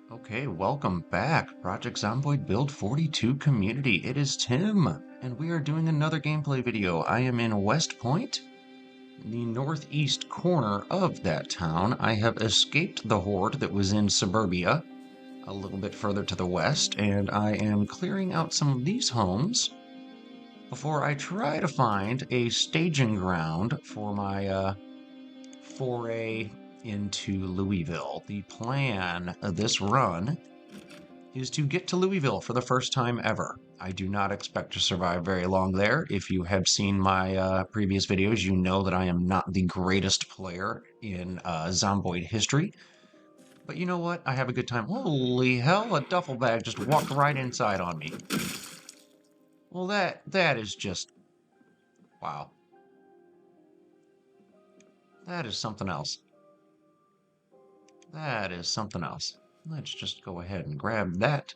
Okay, welcome back, Project Zomboid Build 42 community. It is Tim, and we are doing another gameplay video. I am in West Point, the northeast corner of that town. I have escaped the horde that was in suburbia, a little bit further to the west, and I am clearing out some of these homes before I try to find a staging ground for my foray into Louisville. The plan of this run is to get to Louisville for the first time ever. I do not expect to survive very long there. If you have seen my previous videos, you know that I am not the greatest player in Zomboid history. But you know what? I have a good time. Holy hell, a duffel bag just walked right inside on me. Well, that is just... wow. That is something else. That is something else. Let's just go ahead and grab that.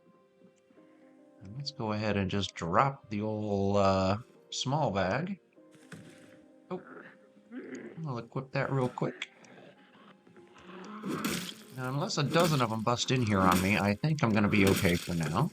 And let's go ahead and just drop the old small bag. Oh, I'll equip that real quick. Now, unless a dozen of them bust in here on me, I think I'm going to be okay for now.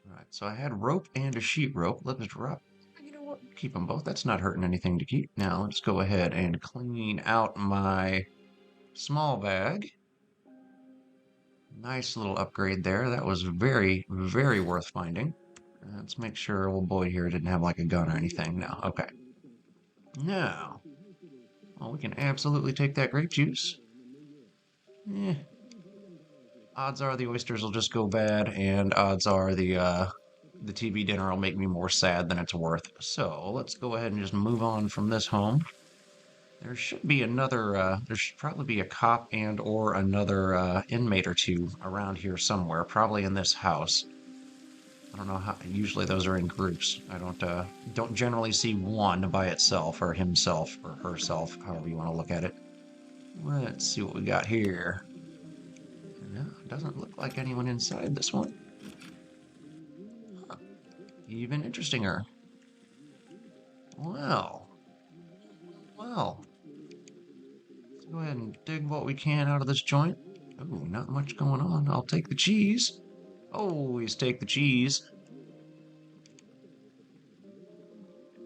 Alright, so I had rope and a sheet rope. Let's drop... you know what? Keep them both. That's not hurting anything to keep. Now, let's go ahead and clean out my small bag. Nice little upgrade there. That was very, very worth finding. Let's make sure old boy here didn't have like a gun or anything. No, okay. Now, well, we can absolutely take that grape juice. Eh, odds are the oysters will just go bad, and odds are the TV dinner will make me more sad than it's worth. So let's go ahead and just move on from this home. There should be another, there should probably be a cop and or another inmate or two around here somewhere, probably in this house. I don't know how, usually those are in groups. I don't generally see one by itself, or himself, or herself, however you want to look at it. Let's see what we got here. No, it doesn't look like anyone inside this one. Huh. Even interestinger. Well. Well. Let's go ahead and dig what we can out of this joint. Oh, not much going on. I'll take the cheese. Always take the cheese.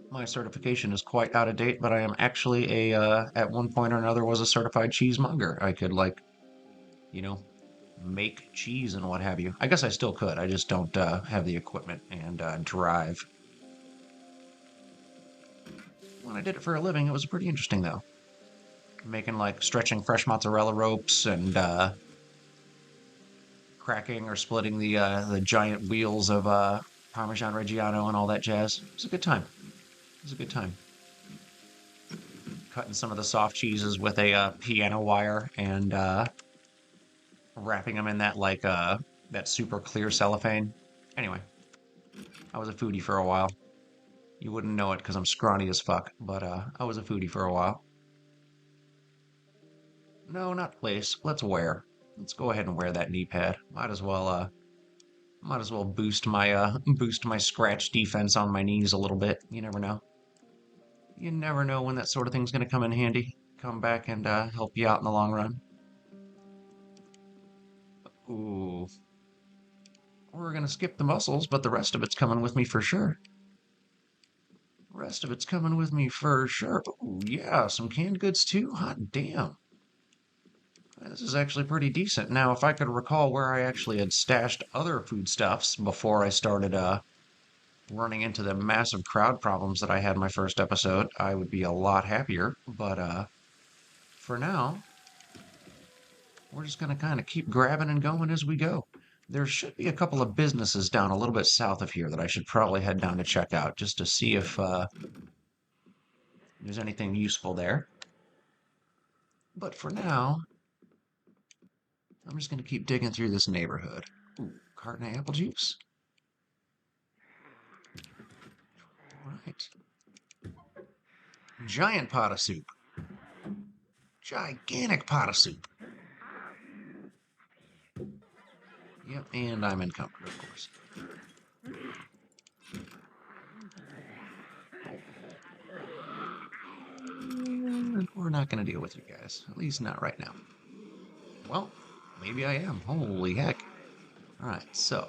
My certification is quite out of date, but I am actually at one point or another was a certified cheesemonger. I could, like, you know, make cheese and what have you. I guess I still could. I just don't have the equipment and drive. When I did it for a living, it was pretty interesting, though. Making, like, stretching fresh mozzarella ropes and cracking or splitting the giant wheels of Parmesan Reggiano and all that jazz. It was a good time. It was a good time. Cutting some of the soft cheeses with a piano wire and wrapping them in that, like, that super clear cellophane. Anyway, I was a foodie for a while. You wouldn't know it because I'm scrawny as fuck, but I was a foodie for a while. No, not place. Let's wear. Let's go ahead and wear that knee pad. Might as well boost my scratch defense on my knees a little bit. You never know. You never know when that sort of thing's gonna come in handy. Come back and help you out in the long run. Ooh. We're gonna skip the mussels, but the rest of it's coming with me for sure. Rest of it's coming with me for sure. Ooh, yeah, some canned goods too. Hot damn. This is actually pretty decent. Now, if I could recall where I actually had stashed other foodstuffs before I started running into the massive crowd problems that I had in my first episode, I would be a lot happier. But for now, we're just gonna kind of keep grabbing and going as we go. There should be a couple of businesses down a little bit south of here that I should probably head down to check out just to see if there's anything useful there. But for now, I'm just going to keep digging through this neighborhood. Ooh, carton of apple juice. All right. Giant pot of soup. Gigantic pot of soup. Yep, and I'm encumbered, of course. not going to deal with you guys. At least not right now. Well, maybe I am. Holy heck. Alright, so,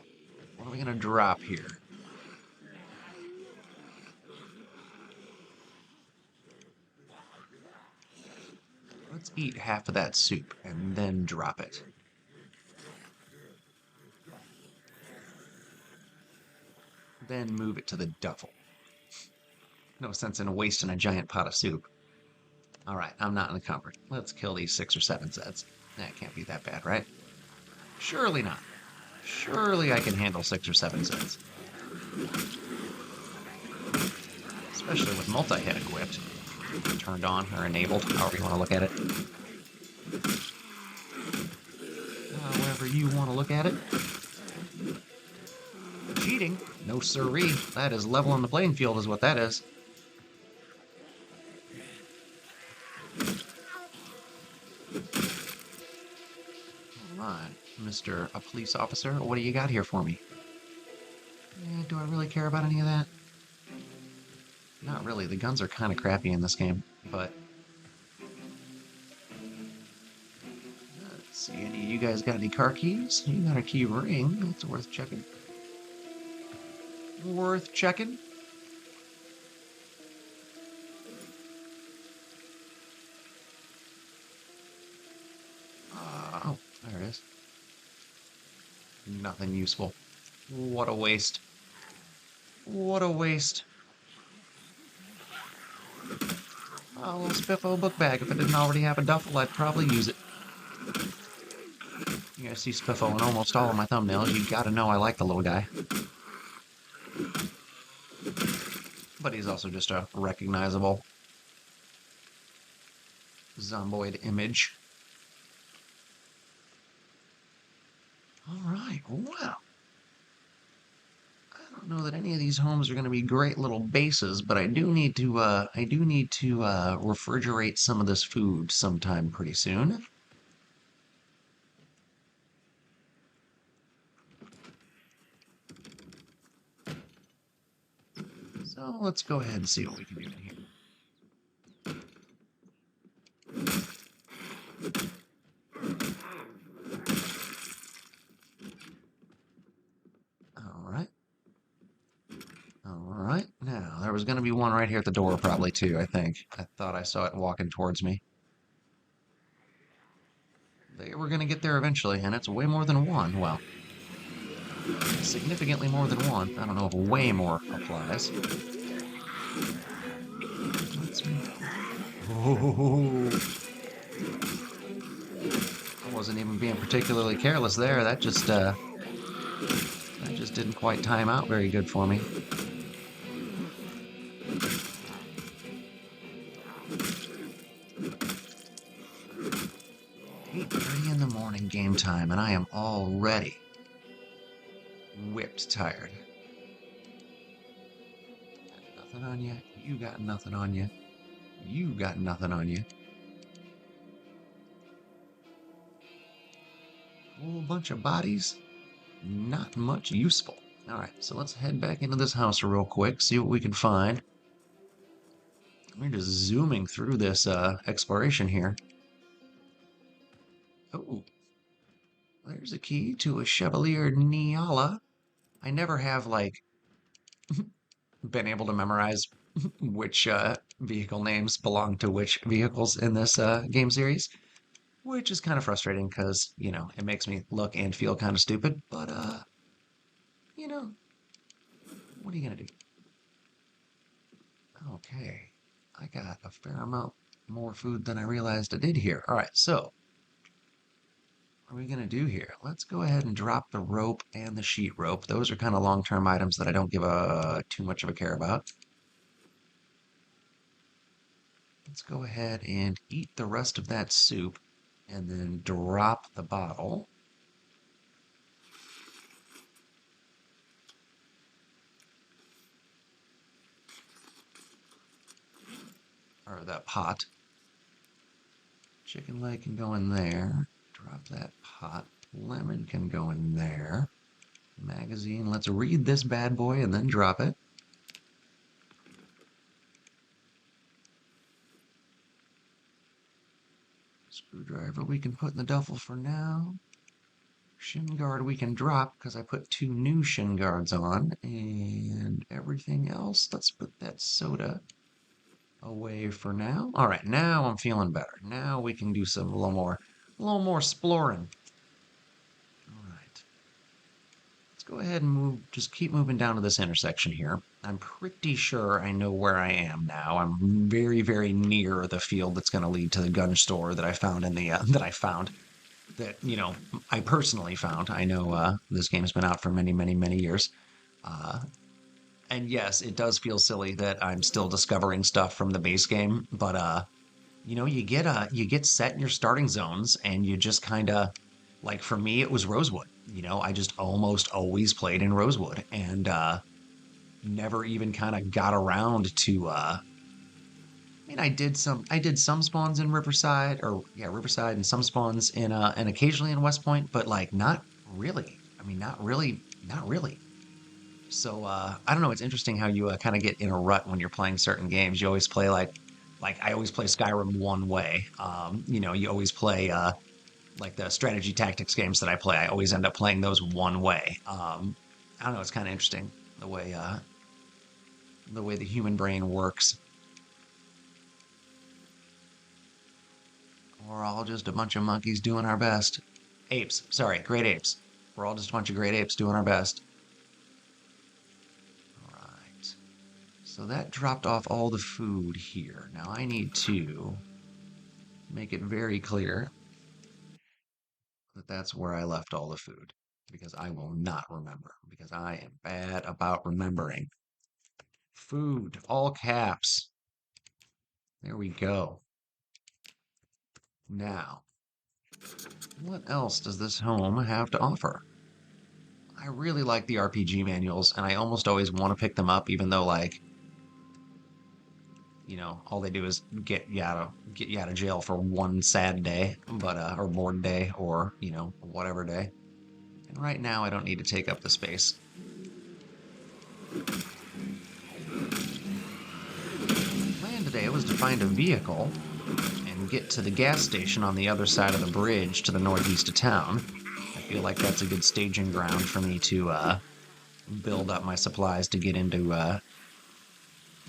what are we going to drop here? Let's eat half of that soup and then drop it. Then move it to the duffel. No sense in wasting a giant pot of soup. Alright, I'm not encumbered. Let's kill these 6 or 7 Zeds. That can't be that bad, right? Surely not. Surely I can handle 6 or 7 Zeds. Especially with multi-hit equipped. Turned on or enabled, however you want to look at it. However you want to look at it. Cheating? No siree. That is leveling the playing field is what that is. Alright, Mr. a police officer, what do you got here for me? Do I really care about any of that? Not really. The guns are kind of crappy in this game, but... Let's see, any of you guys got any car keys? You got a key ring. That's worth checking. Worth checking. Oh, there it is. Nothing useful. What a waste. What a waste. A little spiffo book bag. If it didn't already have a duffel, I'd probably use it. You guys see spiffo in almost all of my thumbnails. You gotta know I like the little guy. But he's also just a recognizable zomboid image. Alright, wow. I don't know that any of these homes are going to be great little bases, but I do need to refrigerate some of this food sometime pretty soon. So let's go ahead and see what we can do in here. Alright, now there was going to be one right here at the door probably too, I think. I thought I saw it walking towards me. They were going to get there eventually, and it's way more than one. Well, significantly more than one. I don't know if way more applies. Oh, I wasn't even being particularly careless there. That just didn't quite time out very good for me. 8:30 in the morning game time, and I am already whipped tired. Got nothing on you. You got nothing on you. You got nothing on you. Whole bunch of bodies. Not much useful. Alright, so let's head back into this house real quick, see what we can find. We're just zooming through this exploration here. Oh, there's a key to a Chevalier Niala. I never have, like, been able to memorize which vehicle names belong to which vehicles in this game series, which is kind of frustrating because, you know, it makes me look and feel kind of stupid, but, you know, what are you gonna do? Okay, I got a fair amount more food than I realized I did here. All right, so what are we going to do here? Let's go ahead and drop the rope and the sheet rope. Those are kind of long-term items that I don't give too much of a care about. Let's go ahead and eat the rest of that soup and then drop the bottle. Or that pot. Chicken leg can go in there. Drop that pot. Lemon can go in there. Magazine. Let's read this bad boy and then drop it. Screwdriver we can put in the duffel for now. Shin guard we can drop because I put 2 new shin guards on. And everything else, let's put that soda away for now. All right, now I'm feeling better. Now we can do some a little more exploring. All right. Let's go ahead and move, just keep moving down to this intersection here. I'm pretty sure I know where I am now. I'm very, very near the field that's going to lead to the gun store that I found in the, I personally found. I know this game's been out for many, many, many years. Uh, and yes, it does feel silly that I'm still discovering stuff from the base game, but you get set in your starting zones and you just kind of like for me it was Rosewood. I just almost always played in Rosewood and never even kind of got around to I did some spawns in Riverside or yeah, Riverside and some spawns in and occasionally in West Point, but like not really. I mean, not really, not really. So I don't know. It's interesting how you kind of get in a rut when you're playing certain games. You always play like I always play Skyrim one way. You always play like the strategy tactics games that I play. I always end up playing those one way. I don't know. It's kind of interesting the way the human brain works. We're all just a bunch of monkeys doing our best. Apes. Sorry, great apes. We're all just a bunch of great apes doing our best. All right. So that dropped off all the food here. Now I need to make it very clear that that's where I left all the food because I will not remember because I am bad about remembering. Food, all caps. There we go. Now, what else does this home have to offer? I really like the RPG manuals and I almost always want to pick them up even though all they do is get you out of jail for one sad day, but or bored day or, whatever day. And right now I don't need to take up the space. The plan today was to find a vehicle and get to the gas station on the other side of the bridge to the northeast of town. I feel like that's a good staging ground for me to build up my supplies to get into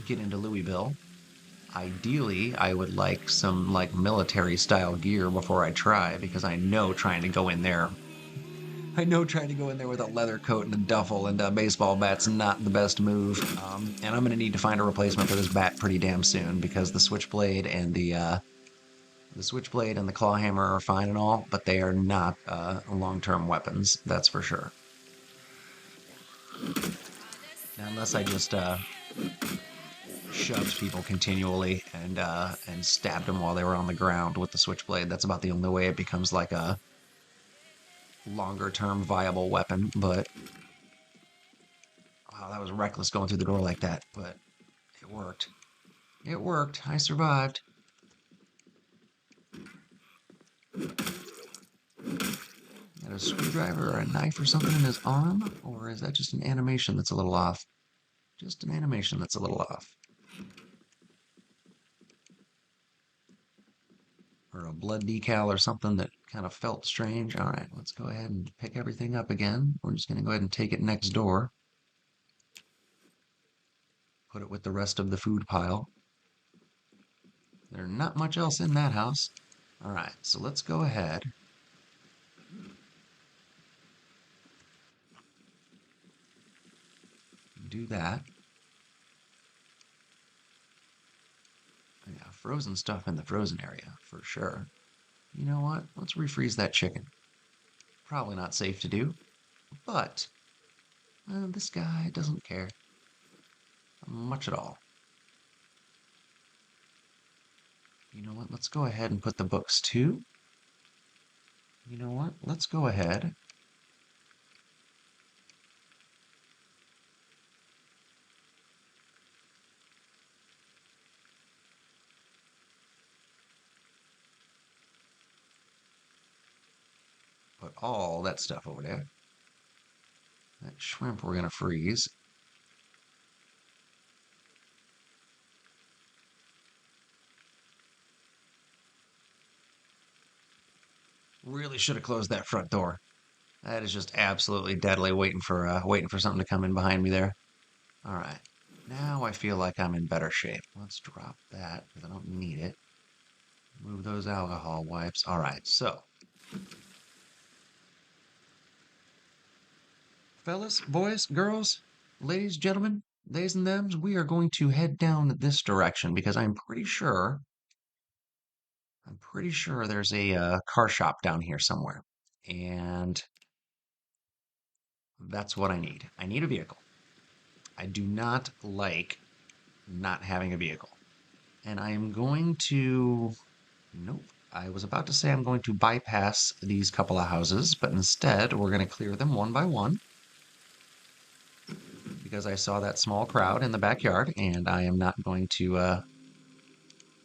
Louisville. Ideally, I would like some like military style gear before I try because I know trying to go in there with a leather coat and a duffel and a baseball bat's not the best move. And I'm going to need to find a replacement for this bat pretty damn soon because the switchblade and the claw hammer are fine and all, but they are not long-term weapons. That's for sure. Unless I just shoved people continually and stabbed them while they were on the ground with the switchblade. That's about the only way it becomes like a longer term viable weapon, but wow, that was reckless going through the door like that, but it worked. It worked. I survived. Got a screwdriver or a knife or something in his arm? Or is that just an animation that's a little off? Just an animation that's a little off. Or a blood decal or something that kind of felt strange. All right, let's go ahead and pick everything up again. We're just going to go ahead and take it next door. Put it with the rest of the food pile. There's not much else in that house. All right, so let's go ahead. Do that. Yeah, frozen stuff in the frozen area, for sure. You know what? Let's refreeze that chicken. Probably not safe to do, but this guy doesn't care much at all. You know what? Let's go ahead and put the books too. You know what? Let's go ahead. Put all that stuff over there. That shrimp we're going to freeze. Really should have closed that front door. That is just absolutely deadly waiting for something to come in behind me there. All right. Now I feel like I'm in better shape. Let's drop that because I don't need it. Move those alcohol wipes. All right. So, fellas, boys, girls, ladies, gentlemen, theys and thems, we are going to head down this direction because I'm pretty sure there's a car shop down here somewhere. And that's what I need. I need a vehicle. I do not like not having a vehicle. And I am going to. Nope. I was about to say I'm going to bypass these couple of houses, but instead we're going to clear them one by one because I saw that small crowd in the backyard, and I am not going to. I'm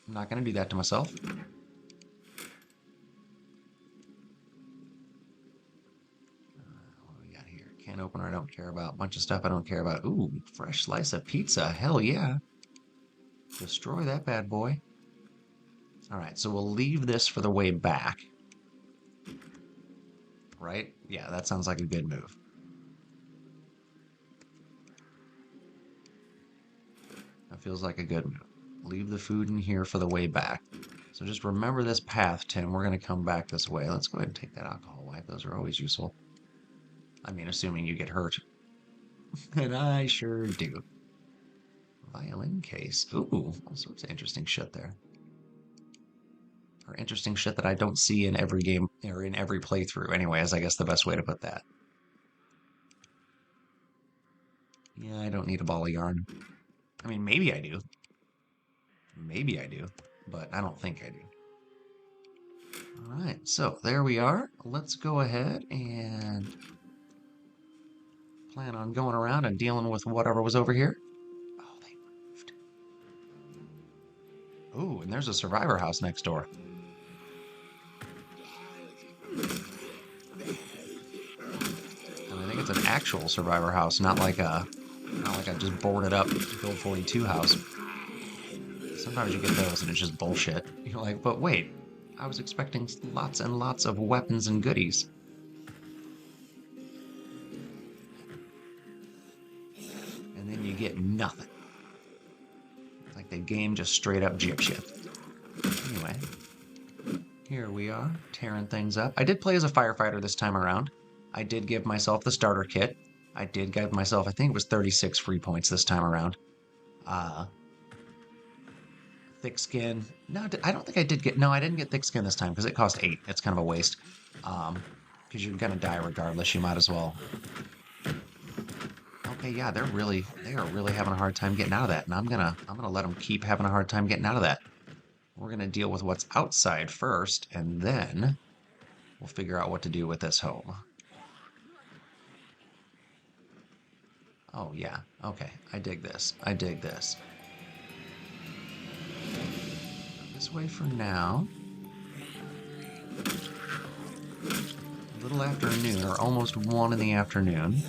not going to do that to myself. What do we got here? Can opener I don't care about. Bunch of stuff I don't care about. Ooh, fresh slice of pizza. Hell yeah. Destroy that bad boy. All right, so we'll leave this for the way back. Right? Yeah, that sounds like a good move. That feels like a good move. Leave the food in here for the way back. So just remember this path, Tim. We're going to come back this way. Let's go ahead and take that alcohol wipe. Those are always useful. I mean, assuming you get hurt. And I sure do. Violin case. Ooh, all sorts of interesting shit there. Or interesting shit that I don't see in every game or in every playthrough anyway, is I guess the best way to put that. Yeah, I don't need a ball of yarn. I mean, maybe I do. Maybe I do, but I don't think I do. All right, so there we are. Let's go ahead and plan on going around and dealing with whatever was over here. Oh, they moved. Ooh, and there's a survivor house next door. And I think it's an actual survivor house, not like a just boarded up Build 42 house. Sometimes you get those and it's just bullshit. You're like, but wait, I was expecting lots and lots of weapons and goodies. And then you get nothing. Like the game just straight up gypshit. Anyway, here we are, tearing things up. I did play as a firefighter this time around. I did give myself the starter kit. I did give myself, I think it was 36 free points this time around. Thick skin. No, I don't think I did get. No, I didn't get thick skin this time because it cost 8. It's kind of a waste. Because you're gonna die regardless. You might as well. Okay, yeah, they are really having a hard time getting out of that, and I'm gonna let them keep having a hard time getting out of that. We're gonna deal with what's outside first, and then we'll figure out what to do with this home. Oh yeah, okay. I dig this. I dig this. This way for now. A little after noon, or almost 1 in the afternoon.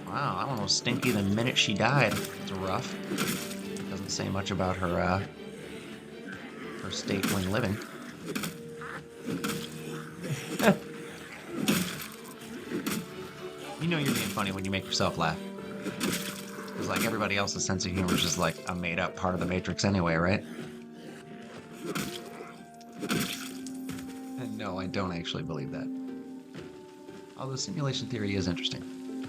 Wow, that one was stinky the minute she died. It's rough. Doesn't say much about her state when living. You know you're being funny when you make yourself laugh. Because like everybody else's sense of humor is just like a made-up part of the Matrix anyway, right? And no, I don't actually believe that. Although simulation theory is interesting.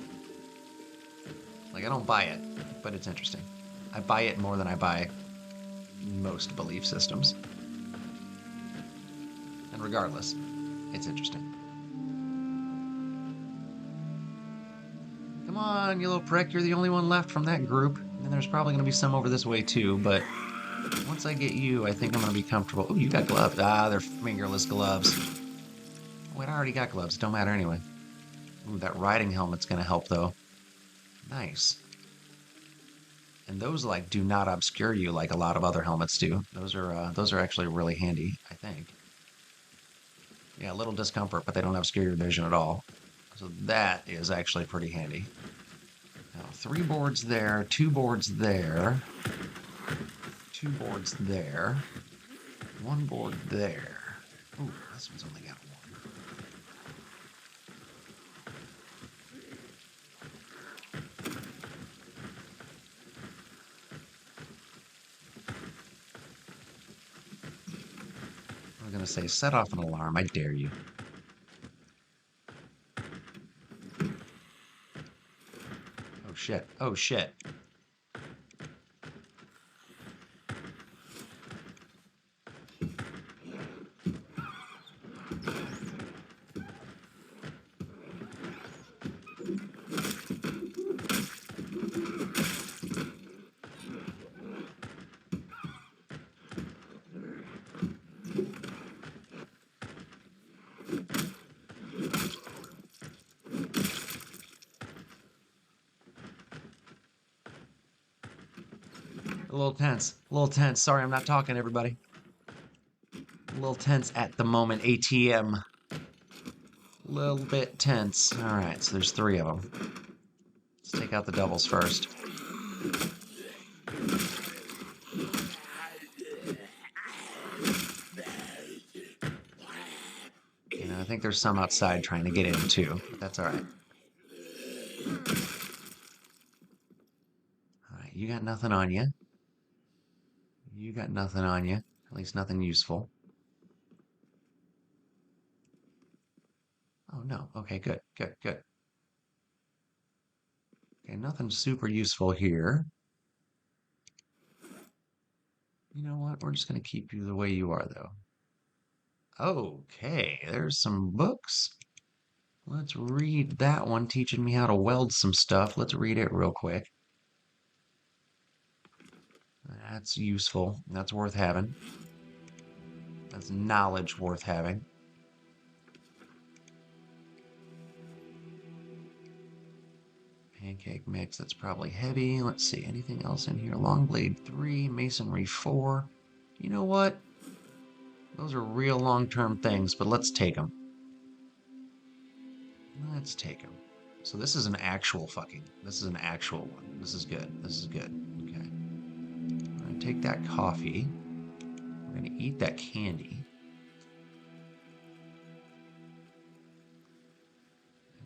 Like, I don't buy it, but it's interesting. I buy it more than I buy most belief systems. And regardless, it's interesting. Come on, you little prick, you're the only one left from that group. And there's probably going to be some over this way too, but once I get you, I think I'm going to be comfortable. Ooh, you got gloves. Ah, they're fingerless gloves. Wait, I already got gloves. Don't matter anyway. Ooh, that riding helmet's going to help, though. Nice. And those, like, do not obscure you like a lot of other helmets do. Those are actually really handy, I think. Yeah, a little discomfort, but they don't obscure your vision at all. So that is actually pretty handy. Now, 3 boards there, 2 boards there, 2 boards there, 1 board there. Ooh, this one's only got gonna say, set off an alarm. I dare you. Oh shit. Oh shit. A little tense. A little tense. Sorry, I'm not talking, everybody. A little tense at the moment, ATM. A little bit tense. All right, so there's 3 of them. Let's take out the doubles first. You know, I think there's some outside trying to get in too, but that's all right. All right, you got nothing on you. You got nothing on you. At least nothing useful. Oh, no. Okay, good, good, good. Okay, nothing super useful here. You know what? We're just going to keep you the way you are, though. Okay, there's some books. Let's read that one, teaching me how to weld some stuff. Let's read it real quick. That's useful. That's worth having. That's knowledge worth having. Pancake mix, that's probably heavy. Let's see, anything else in here? Long blade 3, masonry 4. You know what? Those are real long-term things, but let's take them. Let's take them. So this is an actual this is an actual one. This is good. This is good. Okay. I'm going to take that coffee. We're going to eat that candy.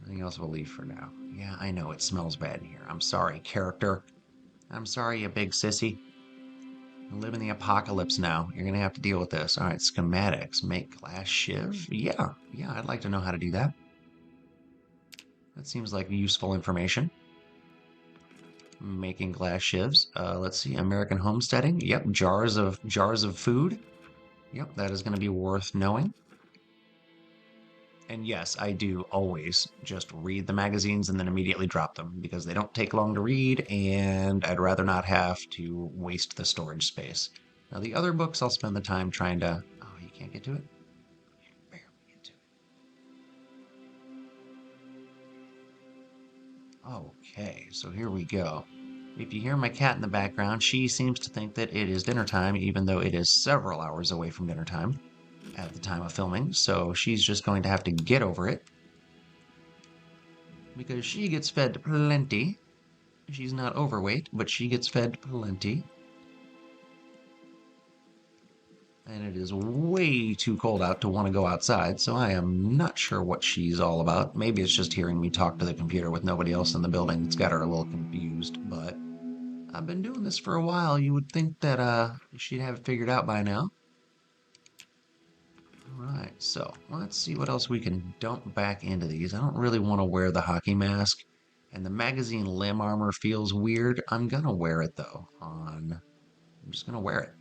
Everything else we'll leave for now. Yeah, I know it smells bad in here. I'm sorry, character. I'm sorry, you big sissy. I live in the apocalypse now. You're going to have to deal with this. All right, schematics. Make glass shiv? Yeah, I'd like to know how to do that. That seems like useful information. Making glass shivs. Let's see, American homesteading. Yep, jars of food. Yep, that is going to be worth knowing. And yes, I do always just read the magazines and then immediately drop them because they don't take long to read and I'd rather not have to waste the storage space. Now the other books I'll spend the time trying to... Oh, you can't get to it? You can barely get to it. Okay, so here we go. If you hear my cat in the background, she seems to think that it is dinner time even though it is several hours away from dinner time at the time of filming, so she's just going to have to get over it. Because she gets fed plenty. She's not overweight, but she gets fed plenty. And it is way too cold out to want to go outside, so I am not sure what she's all about. Maybe it's just hearing me talk to the computer with nobody else in the building that's got her a little confused, but I've been doing this for a while. You would think that she'd have it figured out by now. Alright, so let's see what else we can dump back into these. I don't really want to wear the hockey mask, and the magazine limb armor feels weird. I'm gonna wear it though. I'm just gonna wear it.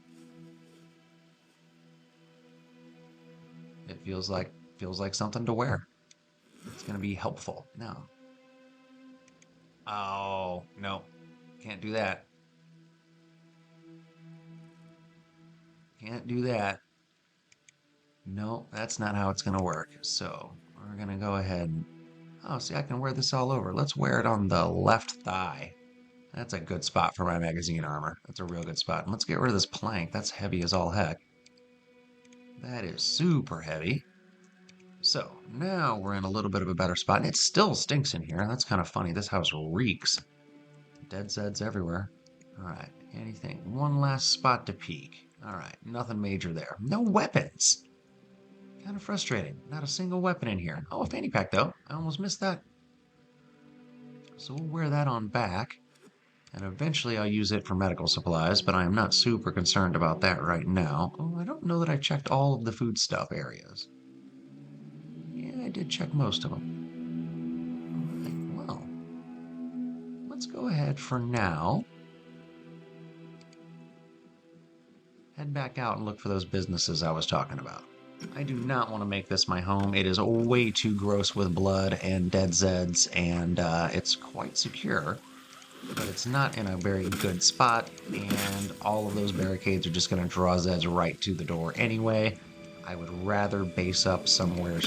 It feels like something to wear. It's gonna be helpful. No. Oh no, can't do that. Can't do that. No, that's not how it's gonna work. So we're gonna go ahead and... Oh, see, I can wear this all over. Let's wear it on the left thigh. That's a good spot for my magazine armor. That's a real good spot. And let's get rid of this plank. That's heavy as all heck. That is super heavy. So now we're in a little bit of a better spot. And it still stinks in here. That's kind of funny. This house reeks. Dead Zeds everywhere. All right. Anything? One last spot to peek. All right. Nothing major there. No weapons. Kind of frustrating. Not a single weapon in here. Oh, a fanny pack, though. I almost missed that. So we'll wear that on back. And eventually I'll use it for medical supplies, but I am not super concerned about that right now. Oh, I don't know that I checked all of the foodstuff areas. Yeah, I did check most of them. All right, well, let's go ahead for now. Head back out and look for those businesses I was talking about. I do not want to make this my home. It is way too gross with blood and dead Zeds, and it's quite secure. But it's not in a very good spot, and all of those barricades are just going to draw Zeds right to the door anyway. I would rather base up somewhere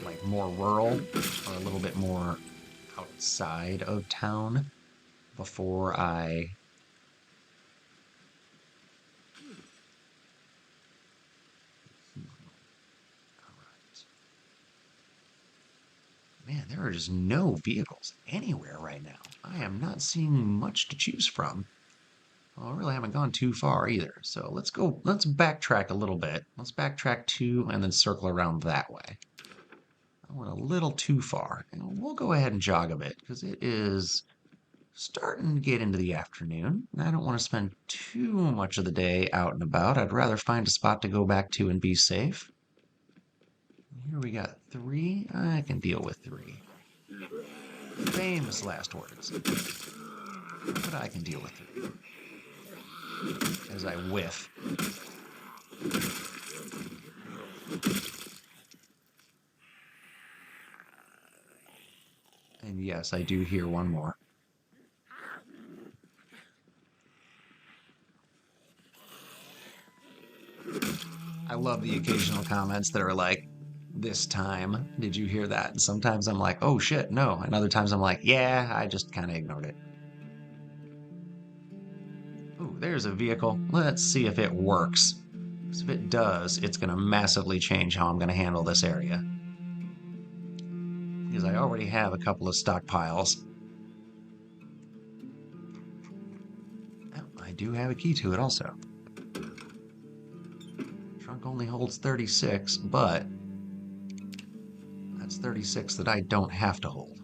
like more rural or a little bit more outside of town before I... Man, there are just no vehicles anywhere right now. I am not seeing much to choose from. Well, I really haven't gone too far either. So let's backtrack a little bit. Let's backtrack 2 and then circle around that way. I went a little too far. And we'll go ahead and jog a bit because it is starting to get into the afternoon. I don't want to spend too much of the day out and about. I'd rather find a spot to go back to and be safe. Here we got 3. I can deal with 3. Famous last words. But I can deal with 3. As I whiff. And yes, I do hear one more. I love the occasional comments that are like, this time, did you hear that? And sometimes I'm like, oh shit, no. And other times I'm like, yeah, I just kind of ignored it. Ooh, there's a vehicle. Let's see if it works. Because if it does, it's going to massively change how I'm going to handle this area. Because I already have a couple of stockpiles. Oh, I do have a key to it also. Trunk only holds 36, but that's 36 that I don't have to hold.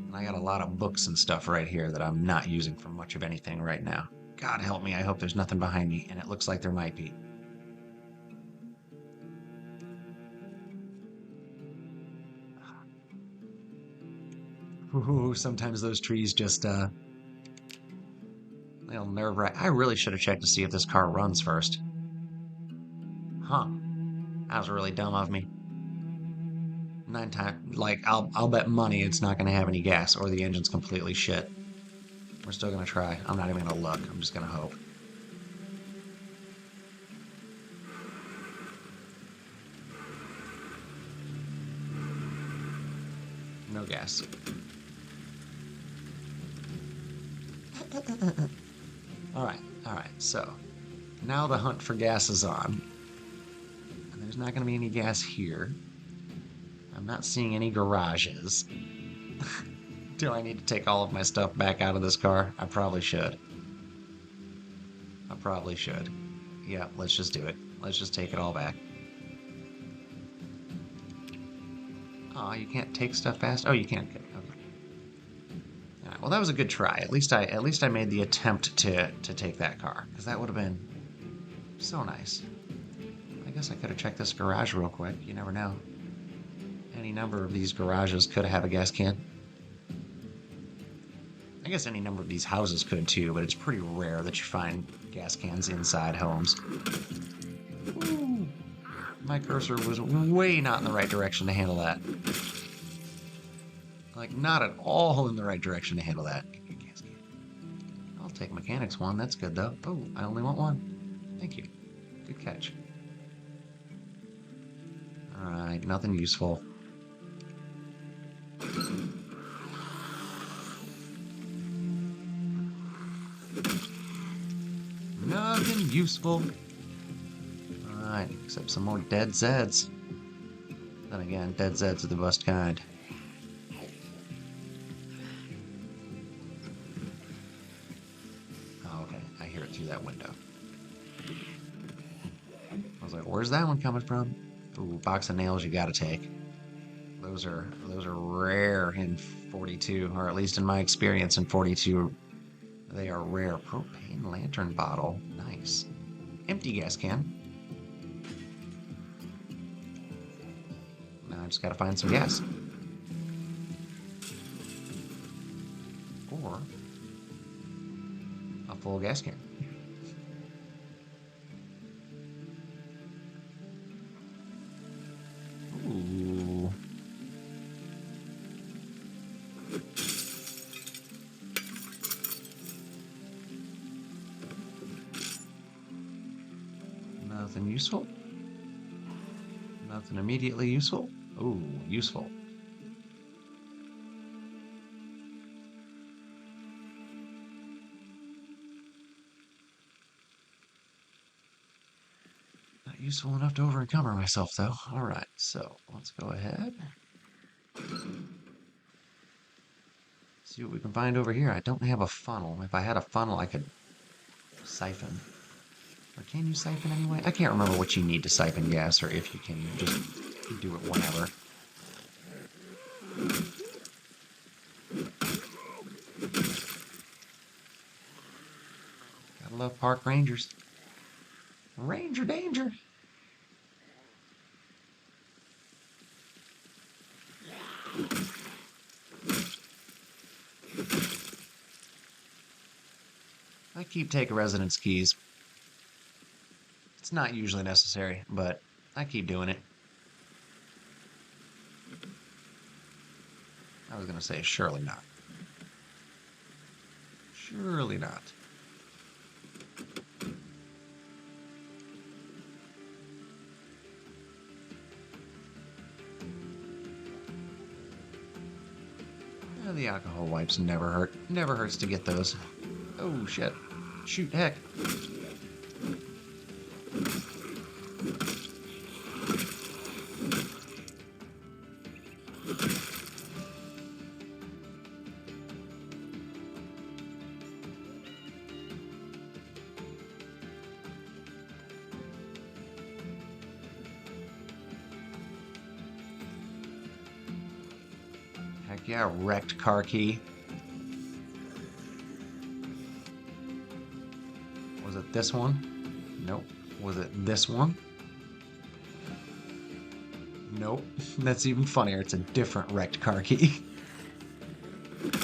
And I got a lot of books and stuff right here that I'm not using for much of anything right now. God help me, I hope there's nothing behind me, and it looks like there might be. Ooh, sometimes those trees just, they'll nerve-wrack. I really should have checked to see if this car runs first. Huh. That was really dumb of me. 9 times, like, I'll bet money it's not going to have any gas, or the engine's completely shit. We're still going to try. I'm not even going to look. I'm just going to hope. No gas. Alright, so now the hunt for gas is on. And there's not going to be any gas here. I'm not seeing any garages. Do I need to take all of my stuff back out of this car? I probably should. Yeah, let's just do it. Let's just take it all back. Oh, you can't take stuff fast? Oh, you can. Okay. All right, well, that was a good try. At least I made the attempt to take that car, because that would have been so nice. I guess I could have checked this garage real quick. You never know. Any number of these garages could have a gas can. I guess any number of these houses could too, but it's pretty rare that you find gas cans inside homes. Ooh. My cursor was way not in the right direction to handle that. Like, not at all in the right direction to handle that. I'll take mechanics one. That's good, though. Oh, I only want one. Thank you. Good catch. Alright, nothing useful. Nothing useful. Alright, except some more dead Zeds. Then again, dead Zeds are the best kind. Oh, okay. I hear it through that window. I was like, where's that one coming from? Ooh, box of nails you gotta take. Those are rare in 42, or at least in my experience in 42, they are rare. Propane lantern bottle. Nice. Empty gas can. Now I just gotta find some gas. Or a full gas can. Ooh. Nothing useful. Nothing immediately useful. Ooh, useful. Not useful enough to over-encumber myself, though. All right, so let's go ahead. See what we can find over here. I don't have a funnel. If I had a funnel, I could siphon. Or can you siphon anyway? I can't remember what you need to siphon gas, or if you can just do it whenever. Gotta love park rangers. Ranger danger! I keep taking residence keys. It's not usually necessary, but I keep doing it. I was gonna say, surely not. Surely not. The alcohol wipes never hurt. Never hurts to get those. Oh, shit. Shoot, heck. Heck yeah, wrecked car key. Was it this one? Nope. Was it this one? Nope. That's even funnier. It's a different wrecked car key.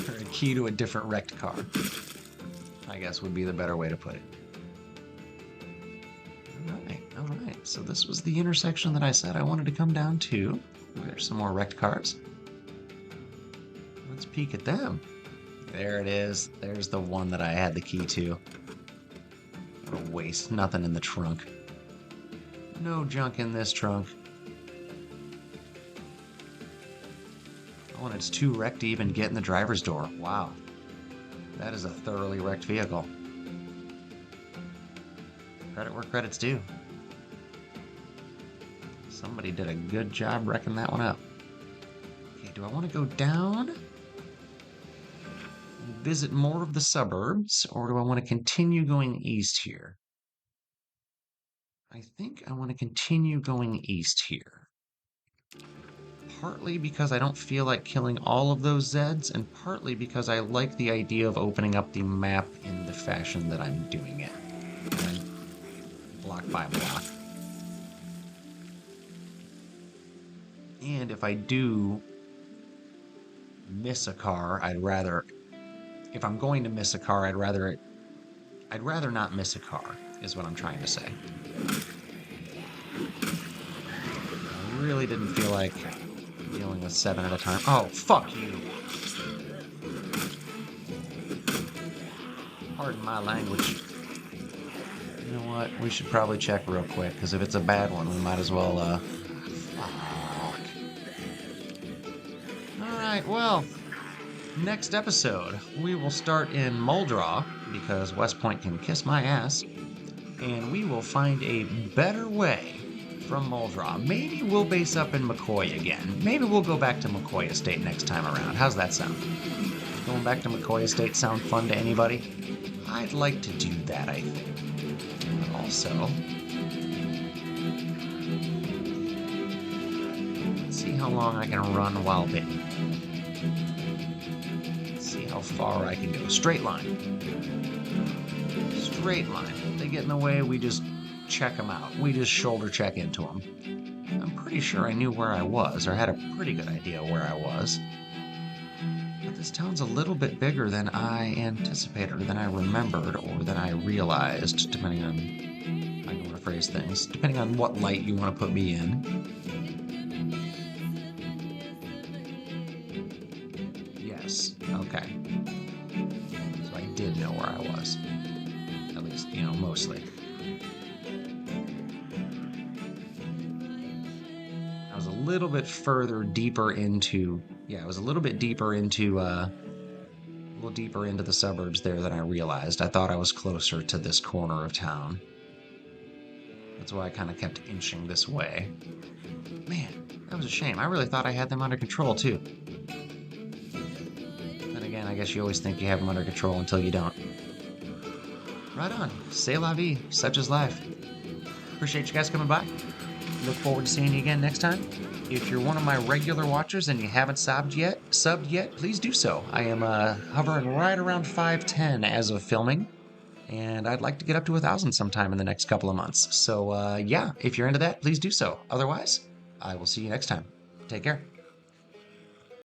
Or a key to a different wrecked car, I guess would be the better way to put it. Alright. So this was the intersection that I said I wanted to come down to. There's some more wrecked cars. Let's peek at them. There it is. There's the one that I had the key to. What a waste. Nothing in the trunk. No junk in this trunk. Oh, and it's too wrecked to even get in the driver's door. Wow. That is a thoroughly wrecked vehicle. Credit where credit's due. Somebody did a good job wrecking that one up. Okay, do I want to go down? Visit more of the suburbs, or do I want to continue going east here? I think I want to continue going east here. Partly because I don't feel like killing all of those Zeds, and partly because I like the idea of opening up the map in the fashion that I'm doing it. Block by block. And if I do miss a car, if I'm going to miss a car, I'd rather not miss a car, is what I'm trying to say. I really didn't feel like dealing with 7 at a time. Oh, fuck you! Pardon my language. You know what? We should probably check real quick, because if it's a bad one, we might as well, fuck. Alright, well, next episode, we will start in Muldraugh, because West Point can kiss my ass, and we will find a better way from Muldraugh. Maybe we'll base up in McCoy again. Maybe we'll go back to McCoy Estate next time around. How's that sound? Going back to McCoy Estate sound fun to anybody? I'd like to do that, I think. But also, let's see how long I can run while bitten. Let's see how far I can go. Straight line. Straight line. If they get in the way, we just check them out. We just shoulder check into them. I'm pretty sure I knew where I was, or had a pretty good idea where I was. But this town's a little bit bigger than I anticipated, or than I remembered, or than I realized, depending on how you want to phrase things, depending on what light you want to put me in. Yes, okay. So I did know where I was. At least, mostly. I was a little bit deeper into the suburbs there than I realized. I thought I was closer to this corner of town. That's why I kind of kept inching this way. Man, that was a shame. I really thought I had them under control, too. Then again, I guess you always think you have them under control until you don't. Right on. C'est la vie. Such is life. Appreciate you guys coming by. Look forward to seeing you again next time. If you're one of my regular watchers and you haven't subbed yet, please do so. I am hovering right around 510 as of filming, and I'd like to get up to 1,000 sometime in the next couple of months. So yeah, if you're into that, please do so. Otherwise, I will see you next time. Take care.